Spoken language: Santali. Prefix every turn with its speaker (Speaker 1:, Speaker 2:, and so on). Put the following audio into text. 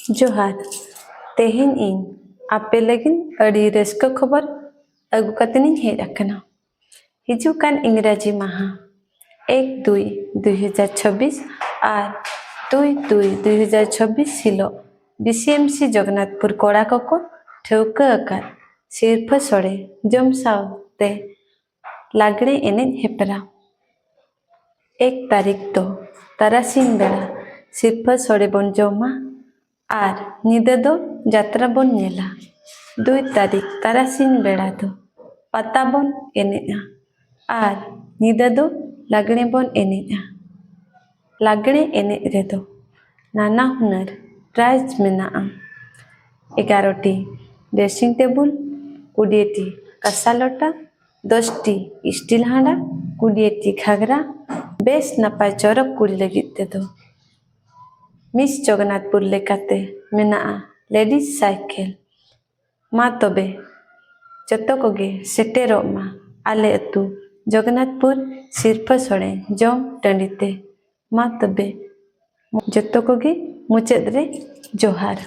Speaker 1: जोहार तेहेन इन आपे लगिन अड़ी रस्क खबर अगु कतनी हेज अकना हिजुकान इंग्राजी माहा 1-2-2026 और 2-2-2026 हिलो बीसीएमसी जगन्नाथपुर कोड़ाक को ठेवक आकार सिर्फ सड़े जम सावते लागड़े एने हेपरा 1 तारीख तो तारासिन बेड़ा सिर्फ सड़े बन जमा और निदा दो जात्रा बन नेला 2 तारीख तारासिन बेड़ा दो पता बन एनेजा और निदा दो लागणे बन एनेजा लागणे एने रे दो नाना हुनर प्राइज मेना 11टी ड्रेसिंग टेबुल 20टी कासा लोटा 10टी स्टील हांडा 20टी घाघरा बेस नपाय चरक कुड़ी लगित ते दो मिस जगन्नाथपुर लेकाते मेना लेडीज साइकिल मा तबे जतो कोगे सेटेरो मा आले अतु जगन्नाथपुर सिर्फ सड़े जम टंडीते मा तबे जतो कोगे मुचेद रे जोहार।